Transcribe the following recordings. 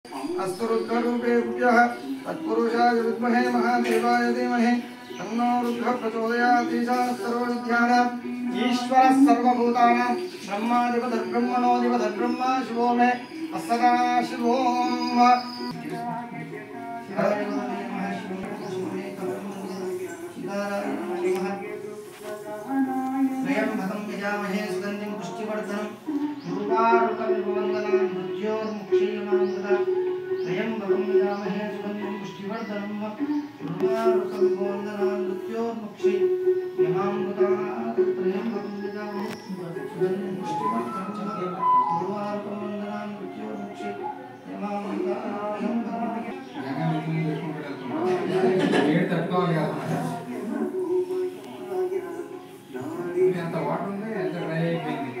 अस्तु रुद्ररूपेभ्यः तत्पुरुषाय विद्महे महादेवाय धीमहि तन्नो रुद्रः प्रचोदयात् ईशानस्तरो विद्यानाम् ईश्वरः सर्वभूतानां ब्रह्माधिपतिर्ब्रह्मणोऽधिपतिर्ब्रह्मा शिवो मे अस्सदा शिवोम् स्वयं भगं यजामहे सुगन्धिं पुष्टिवर्धनं गुरुवारुकविभवन्दनां मृत्योर्मुक्षीयमामृता स्वयं भगं यजामहे सुगन्धिं पुष्टिवर्धनं गुरुवारुकविभवन्दनां मृत्योर्मुक्षीयमामृता स्वयं भगं यजामहे सुगन्धिं पुष्टिवर्धनं गुरुवारुकविभवन्दनां मृत्योर्मुक्षीयमामृता ఎంత వాటర్ ఉంది ఎంత డ్రై అయిపోయింది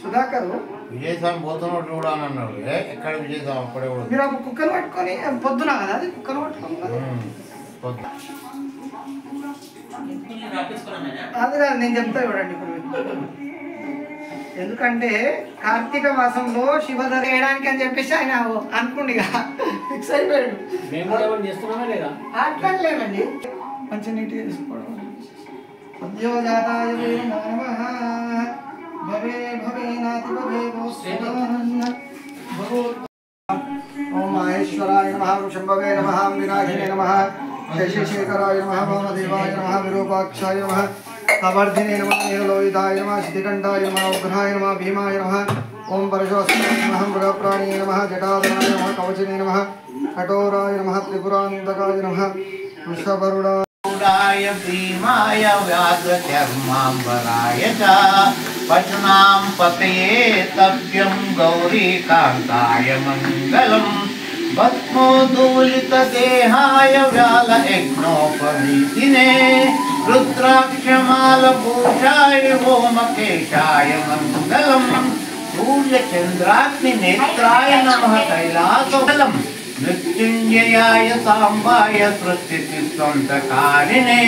సుధాకర్ విజయస్వామి పోతున్నట్టు కూడా అన్నాడు ఎక్కడ విజయస్వామి అప్పుడే కూడా మీరు ఒక కుక్కను పట్టుకొని పొద్దున కదా అది కుక్కను పట్టుకొని అది కాదు నేను చెప్తా చూడండి ఇప్పుడు ఎందుకంటే కార్తీక మాసంలో శివధర వేయడానికి అని చెప్పేసి ఆయన అనుకుండి ఫిక్స్ అయిపోయాడు అట్లా లేదండి మంచి నీట్గా చేసుకోవడం సద్యోజాతాయ నమః భవే భవేనాతి ఓం మహేశ్వరాయ నమః శంభవే నమః వినాయకాయ నమః శశిశేఖరాయ నమః వామదేవాయ నమః విరూపాక్షాయ నమః अवर्धिने नमः नीललोहिताय नमः सिद्धिकण्ठाय नमः उग्राय नमः भीमाय नमः ओम परशुराय नमः मृगप्राणिये नमः जटाधराय नमः कवचिने नमः कठोराय नमः त्रिपुरान्तकाय नमः वृषभरुडाय भीमाय व्याघ्रचर्माम्बराय च पशूनां पतये तभ्यं गौरीकान्ताय मङ्गलम् भस्मोदूलितदेहाय व्यालयज्ञोपवीतिने रुद्राक्षमालभूषाय ओमकेशाय मङ्गलम् सूर्यचन्द्राग्निनेत्राय नमः कैलासफलम् मृत्युञ्जयाय साम्बाय सृष्टिस्वन्तकारिणे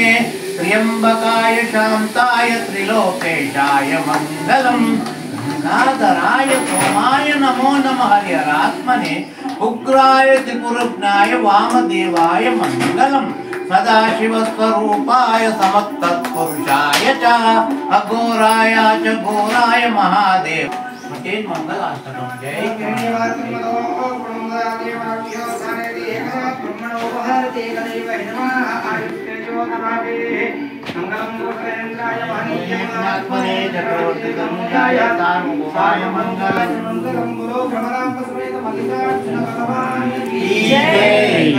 त्र्यम्बकाय शान्ताय त्रिलोकेशाय मङ्गलम् नादराय सोमाय नमो नमः हरिहरात्मने उग्राय त्रिपुरज्ञाय वामदेवाय मङ्गलम् सदाशिवस्वरूपाय समस्तत्पुरुषाय च अघोराय च घोराय महादेव मंगलाष्टकं जय मंगलम चक्रवर्तीतनुजाय सार्वभौमाय मंगलम मंगलम गुरु भ्रमरांब समेत मल्लिकार्जुन भगवान की जय।